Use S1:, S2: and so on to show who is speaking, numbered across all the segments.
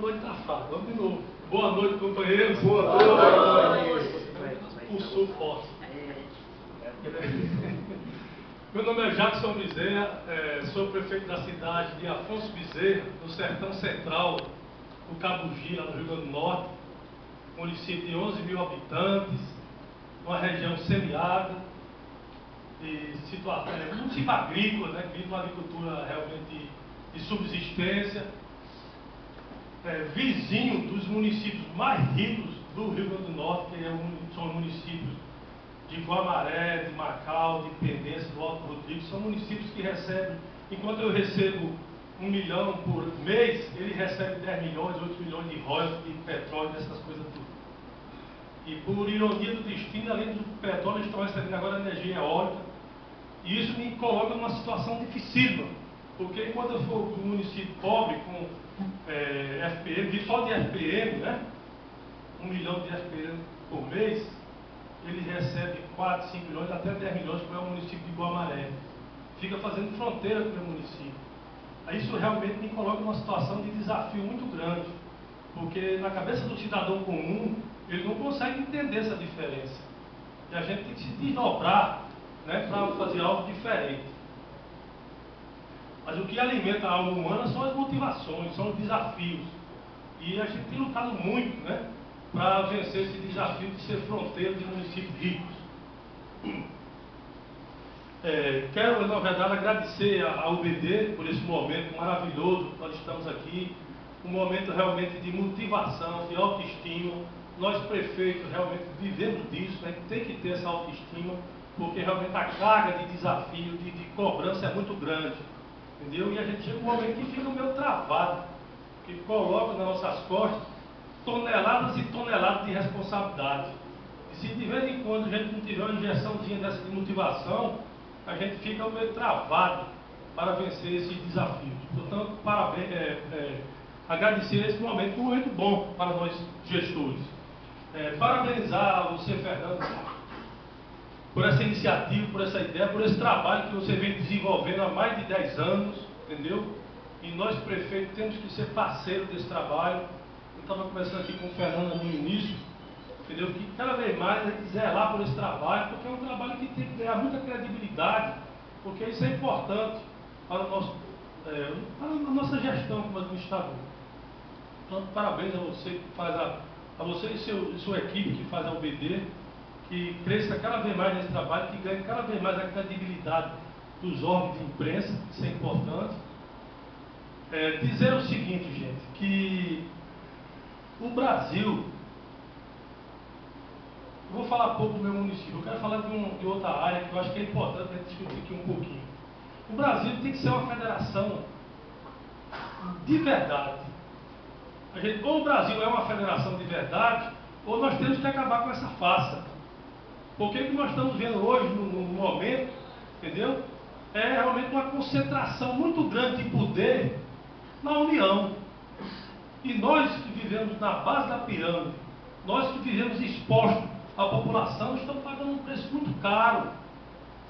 S1: noite está fraco. Vamos de novo. Boa noite, companheiros. Boa noite. Pulsou forte. Meu nome é Jackson Bezerra, sou prefeito da cidade de Afonso Bezerra, no sertão central do Cabugi, lá no Rio Grande do Norte, município de 11 mil habitantes, uma região semiárida, município agrícola, né, que vive uma agricultura realmente de subsistência, vizinho dos municípios mais ricos do Rio Grande do Norte, que são os municípios de Guamaré, de Macau, de Pendência, do Alto Rodrigues. São municípios que recebem, enquanto eu recebo 1 milhão por mês, ele recebe 10 milhões, 8 milhões de royalties, de petróleo, dessas coisas tudo. E por ironia do destino, além do petróleo, eles estão recebendo agora energia eólica, e isso me coloca numa situação dificílima, porque quando eu for para um município pobre, com FPM, só de FPM, né, 1 milhão de FPM por mês, ele recebe 4, 5 milhões, até 10 milhões, como é o município de Guamaré. Fica fazendo fronteira com o meu município. Aí isso realmente me coloca numa situação de desafio muito grande, porque na cabeça do cidadão comum, ele não consegue entender essa diferença. E a gente tem que se desdobrar, né, para fazer algo diferente. Mas o que alimenta a alma humana são as motivações, são os desafios. E a gente tem lutado muito, né, para vencer esse desafio de ser fronteira de municípios ricos. Quero, na verdade, agradecer à UBD por esse momento maravilhoso que nós estamos aqui, um momento realmente de motivação, de autoestima. Nós, prefeitos, realmente vivemos disso, né? Tem que ter essa autoestima, porque realmente a carga de desafio, de cobrança é muito grande, entendeu? E a gente chega um momento que fica meio travado, que coloca nas nossas costas toneladas e toneladas de responsabilidade. E se de vez em quando a gente não tiver uma injeçãozinha dessa de motivação, a gente fica meio travado para vencer esses desafios. Portanto, parabéns, agradecer esse momento, um momento bom para nós gestores. Parabenizar você, Fernando, por essa iniciativa, por essa ideia, por esse trabalho que você vem desenvolvendo há mais de 10 anos, entendeu? E nós, prefeitos, temos que ser parceiros desse trabalho. Eu estava conversando aqui com o Fernando no início, entendeu? Que cada vez mais a gente zelar por esse trabalho, porque é um trabalho que tem que ganhar muita credibilidade, porque isso é importante para, para a nossa gestão como administrador. Então, parabéns a você que faz a você e sua equipe que faz a UBD, que cresça cada vez mais nesse trabalho, que ganhe cada vez mais a credibilidade dos órgãos de imprensa, isso é importante. Dizer o seguinte, gente, que o Brasil, eu vou falar pouco do meu município, eu quero falar de outra área que eu acho que é importante a gente discutir aqui um pouquinho. O Brasil tem que ser uma federação de verdade. Ou o Brasil é uma federação de verdade, ou nós temos que acabar com essa farsa. Porque o que nós estamos vendo hoje, no momento, entendeu? É realmente uma concentração muito grande de poder na União. E nós que vivemos na base da pirâmide, nós que vivemos expostos à população, estamos pagando um preço muito caro.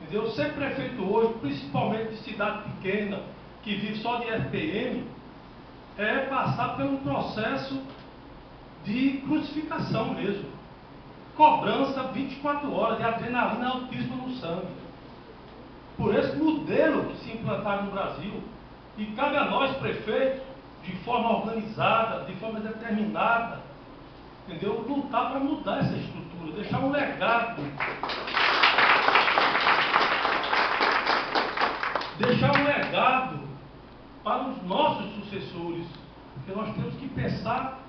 S1: Entendeu? Ser prefeito hoje, principalmente de cidade pequena, que vive só de RPM, é passar por um processo de crucificação mesmo. Cobrança 24 horas, de adrenalina altíssima no sangue. Por esse modelo que se implantaram no Brasil. E cabe a nós, prefeitos, de forma organizada, de forma determinada, entendeu? Lutar para mudar essa estrutura, deixar um legado. Deixar um legado para os nossos sucessores. Porque nós temos que pensar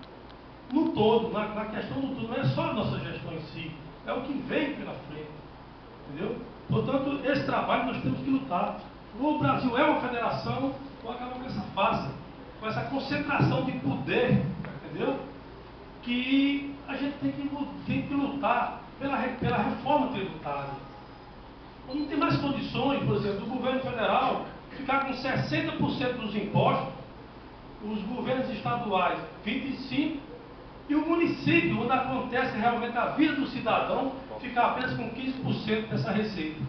S1: no todo, na questão do todo. Não é só a nossa gestão em si, é o que vem pela frente. Entendeu? Portanto, esse trabalho nós temos que lutar. Ou o Brasil é uma federação, ou acaba com essa farsa, com essa concentração de poder, entendeu? Que a gente tem que lutar pela reforma tributária. Não tem mais condições, por exemplo, do governo federal ficar com 60% dos impostos, os governos estaduais 25%, e o município, onde acontece realmente a vida do cidadão, ficar apenas com 15% dessa receita.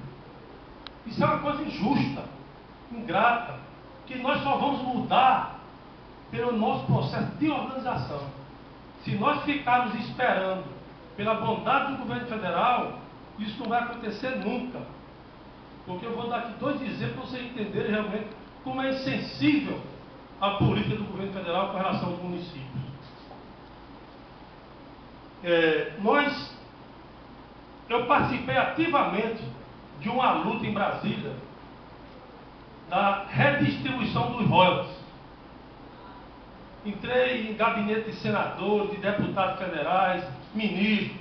S1: Isso é uma coisa injusta, ingrata, que nós só vamos mudar pelo nosso processo de organização. Se nós ficarmos esperando pela bondade do governo federal, isso não vai acontecer nunca. Porque eu vou dar aqui 2 exemplos para vocês entenderem realmente como é insensível a política do governo federal com relação aos municípios. Eu participei ativamente de uma luta em Brasília da redistribuição dos royalties. Entrei em gabinete de senadores, de deputados federais, ministros,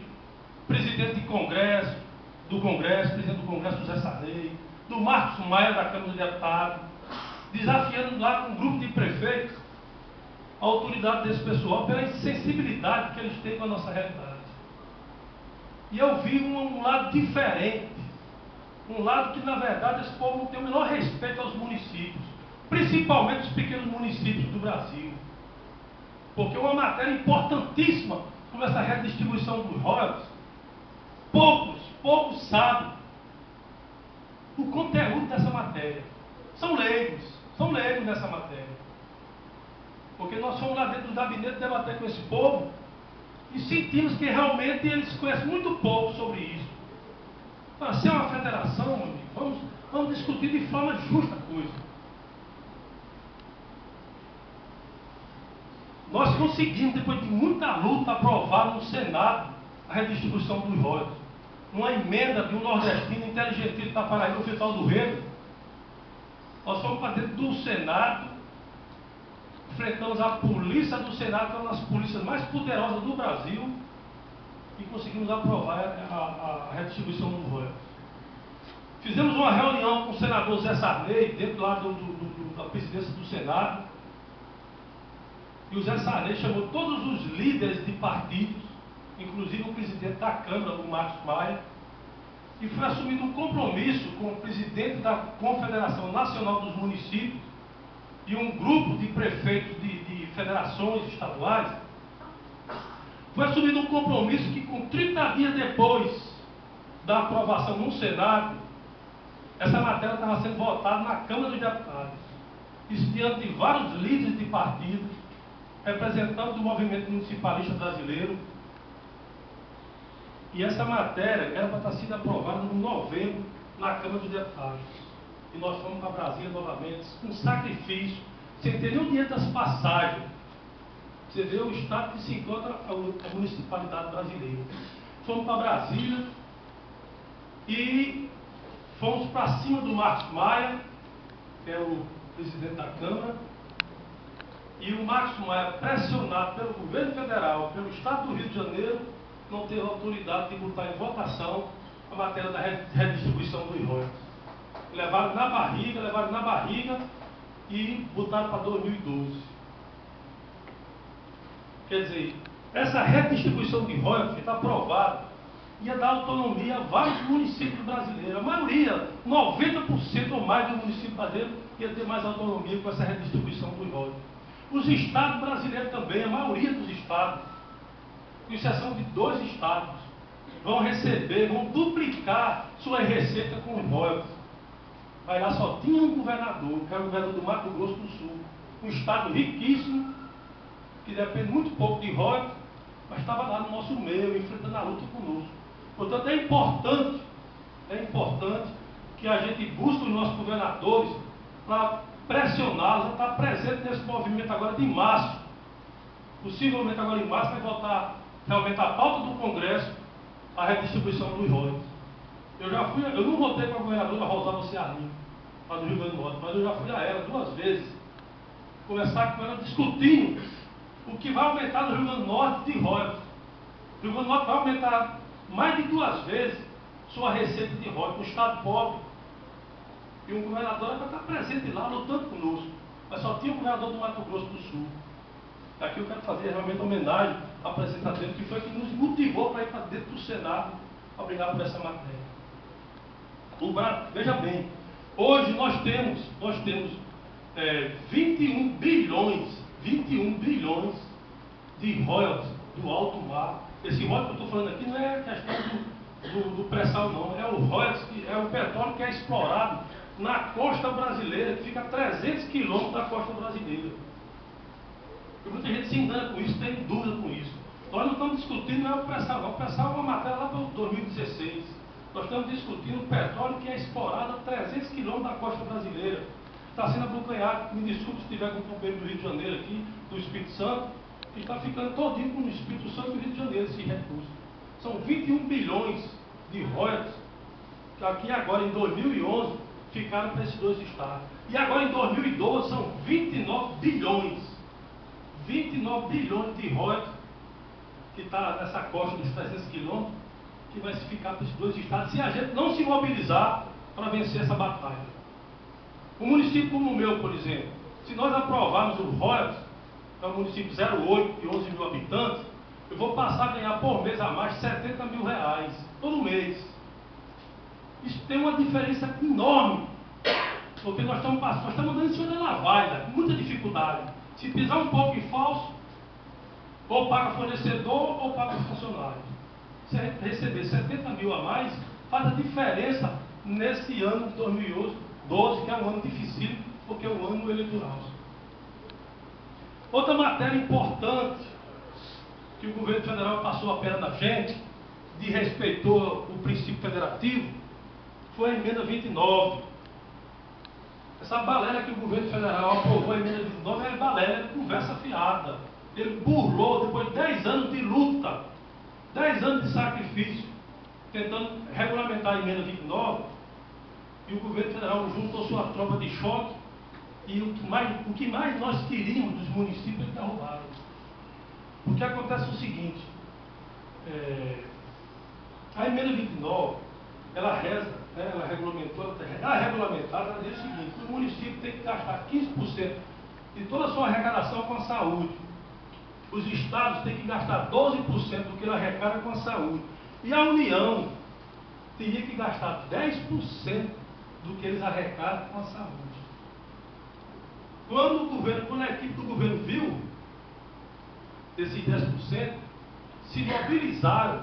S1: presidente do Congresso, presidente do Congresso José Sarney, do Marcos Maia da Câmara dos Deputados, desafiando lá com um grupo de prefeitos a autoridade desse pessoal pela insensibilidade que eles têm com a nossa realidade. E eu vi um lado diferente, um lado que na verdade esse povo não tem o menor respeito aos municípios, principalmente os pequenos municípios do Brasil. Porque uma matéria importantíssima como essa redistribuição dos royalties, poucos sabem o conteúdo dessa matéria. São leigos nessa matéria. Porque nós fomos lá dentro do gabinete debater com esse povo e sentimos que realmente eles conhecem muito pouco sobre isso. Para ser uma federação, meu amigo, vamos discutir de forma justa a coisa. Nós conseguimos, depois de muita luta, aprovar no Senado a redistribuição dos royalties. Uma emenda de um nordestino inteligentíssimo da Paraíba, o Vital do Rego. Nós fomos para dentro do Senado, enfrentamos a polícia do Senado, que é uma das polícias mais poderosas do Brasil, e conseguimos aprovar a redistribuição dos royalties. Fizemos uma reunião com o senador Zé Sarney, dentro lá da presidência do Senado, e o Zé Sarney chamou todos os líderes de partidos, inclusive o presidente da Câmara, o Marcos Maia, e foi assumido um compromisso com o presidente da Confederação Nacional dos Municípios e um grupo de prefeitos de federações estaduais. Foi assumido um compromisso que, com 30 dias depois da aprovação no Senado, essa matéria estava sendo votada na Câmara dos Deputados. Isso diante de vários líderes de partidos, representantes do movimento municipalista brasileiro. E essa matéria era para estar sendo aprovada em novembro na Câmara dos Deputados. E nós fomos para Brasília novamente, com sacrifício, sem ter nenhum dinheiro das passagens. Você vê o estado que se encontra a municipalidade brasileira. Fomos para Brasília e fomos para cima do Marcos Maia, que é o presidente da Câmara, e o Marcos Maia, pressionado pelo governo federal, pelo estado do Rio de Janeiro, não teve autoridade de botar em votação a matéria da redistribuição dos royalties. Levaram na barriga e botaram para 2012. Quer dizer, essa redistribuição de royalties que está aprovada ia dar autonomia a vários municípios brasileiros. A maioria, 90% ou mais do município brasileiro, ia ter mais autonomia com essa redistribuição dos royalties. Os estados brasileiros também, a maioria dos estados, com exceção de 2 estados, vão receber, vão duplicar suas receitas com os royalties. Vai lá, só tinha um governador, que era o governador do Mato Grosso do Sul, um estado riquíssimo, que depende muito pouco de royalties, mas estava lá no nosso meio, enfrentando a luta conosco. Portanto, é importante que a gente busque os nossos governadores para pressioná-los a estar presente nesse movimento agora de março. Possivelmente agora em março vai voltar realmente a pauta do Congresso a redistribuição dos royalties. Eu não votei para a governadora Rosalba Ciarline, lá do Rio Grande do Norte, mas eu já fui a ela 2 vezes, conversar com ela discutindo o que vai aumentar no Rio Grande do Norte de royalties. O Rio Grande do Norte vai aumentar mais de 2 vezes sua receita de royalties, um estado pobre. E um governador era para estar presente lá, lutando conosco. Mas só tinha o governador do Mato Grosso do Sul. Aqui eu quero fazer realmente homenagem à presença dele, que foi que nos motivou para ir para dentro do Senado para brigar por essa matéria. Veja bem, hoje nós temos 21 bilhões de royalties do alto mar. Esse royalties que eu estou falando aqui não é questão do pré-sal, não. É o royalties, é o petróleo que é explorado na costa brasileira, que fica a 300 quilômetros da costa brasileira. E muita gente se engana com isso, tem dúvida com isso. Nós não estamos discutindo, não é o pré-sal, não. O pré-sal é uma matéria lá para 2016. Nós estamos discutindo o petróleo que é explorado a 300 quilômetros da costa brasileira. Está sendo abocanhado, me desculpe se tiver algum companheiro do Rio de Janeiro aqui, do Espírito Santo, que está ficando todinho com o Espírito Santo e o Rio de Janeiro, esse recurso. São 21 bilhões de royalties, que aqui agora em 2011 ficaram para esses dois estados. E agora em 2012 são 29 bilhões. 29 bilhões de royalties que está nessa costa dos 300 quilômetros, que vai se ficar para esses dois estados, se a gente não se mobilizar para vencer essa batalha. Um município como o meu, por exemplo, se nós aprovarmos o royalties, é um município 08 de 11 mil habitantes, eu vou passar a ganhar por mês a mais 70 mil reais, todo mês. Isso tem uma diferença enorme, porque nós estamos andando em cima da navalha, com muita dificuldade. Se pisar um pouco em falso, ou paga fornecedor ou paga funcionário. Se a gente receber 70 mil a mais, faz a diferença nesse ano de 2012, que é um ano difícil, porque é um ano eleitoral. Outra matéria importante que o governo federal passou a perna na gente, desrespeitou o princípio federativo, foi a emenda 29. Essa balela que o governo federal aprovou, a emenda 29, é balela, é conversa fiada. Ele burlou, depois de 10 anos de luta, 10 anos de sacrifício, tentando regulamentar a emenda 29, e o governo federal juntou sua tropa de choque, e o que mais nós queríamos dos municípios, eles derrubaram. Porque acontece o seguinte, a emenda 29, ela reza, né, ela regulamentou, ela é regulamentada, ela diz o seguinte, que o município tem que gastar 15% de toda a sua arrecadação com a saúde. Os estados têm que gastar 12% do que ele arrecada com a saúde. E a União teria que gastar 10% do que eles arrecadam com a saúde. Quando a equipe do governo viu esses 10%, se mobilizaram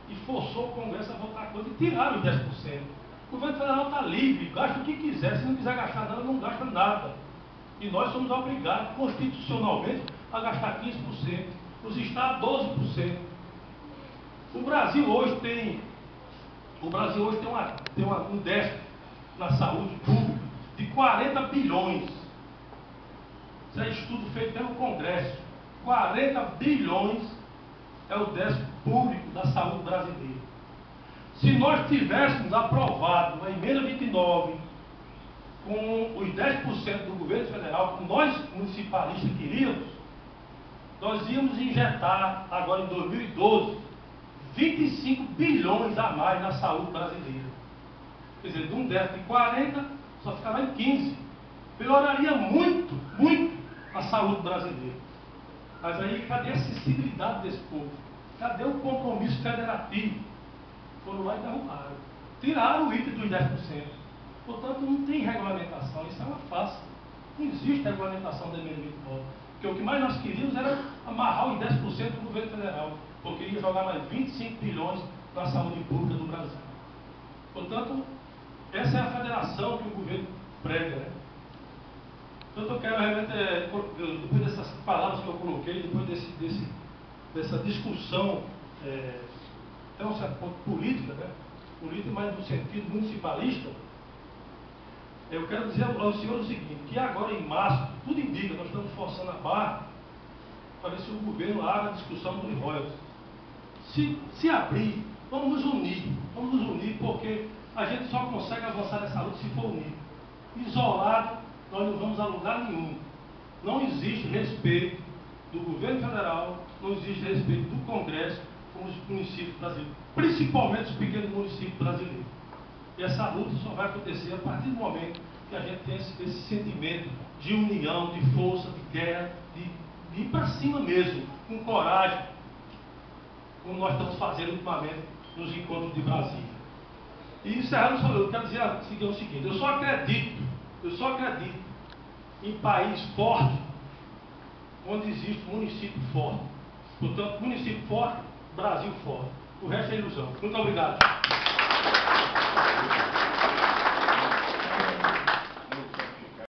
S1: e forçou o Congresso a votar contra e tiraram os 10%. O governo federal está livre, gasta o que quiser, se não quiser gastar nada, não gasta nada. E nós somos obrigados, constitucionalmente, a gastar 15%. Os estados, 12%. O Brasil hoje tem um déficit na saúde pública de 40 bilhões. Isso é estudo feito pelo Congresso. 40 bilhões é o déficit público da saúde brasileira. Se nós tivéssemos aprovado a emenda 29 com os 10% do governo federal, como nós municipalistas queríamos, nós íamos injetar, agora em 2012, 25 bilhões a mais na saúde brasileira. Quer dizer, de um déficit de 40, só ficava em 15. Melhoraria muito, muito a saúde brasileira. Mas aí, cadê a sensibilidade desse povo? Cadê o compromisso federativo? Foram lá e derrubaram. Tiraram o item dos 10%. Portanto, não tem regulamentação. Isso é uma farsa. Não existe regulamentação da emenda 29. Porque o que mais nós queríamos era amarrar os 10% do governo federal. Porque ia jogar mais 25 bilhões na saúde pública do Brasil. Portanto, essa é a federação que o governo prega, né? Portanto, eu quero realmente, depois dessas palavras que eu coloquei, depois dessa discussão, até um certo ponto política, né? Política, mas no sentido municipalista, eu quero dizer ao senhor o seguinte, que agora em março, tudo indica, nós estamos forçando a barra para ver se o governo abre a discussão dos royalties. Se abrir, vamos nos unir, porque a gente só consegue avançar nessa luta se for unido. Isolado, nós não vamos a lugar nenhum. Não existe respeito do governo federal, não existe respeito do Congresso com os municípios brasileiros, principalmente os pequenos municípios brasileiros. E essa luta só vai acontecer a partir do momento que a gente tem esse sentimento de união, de força, de guerra, de ir para cima mesmo, com coragem, como nós estamos fazendo ultimamente nos encontros de Brasília. E encerrando, eu quero dizer o seguinte, eu só acredito em país forte, onde existe município forte. Portanto, município forte, Brasil forte. O resto é ilusão. Muito obrigado.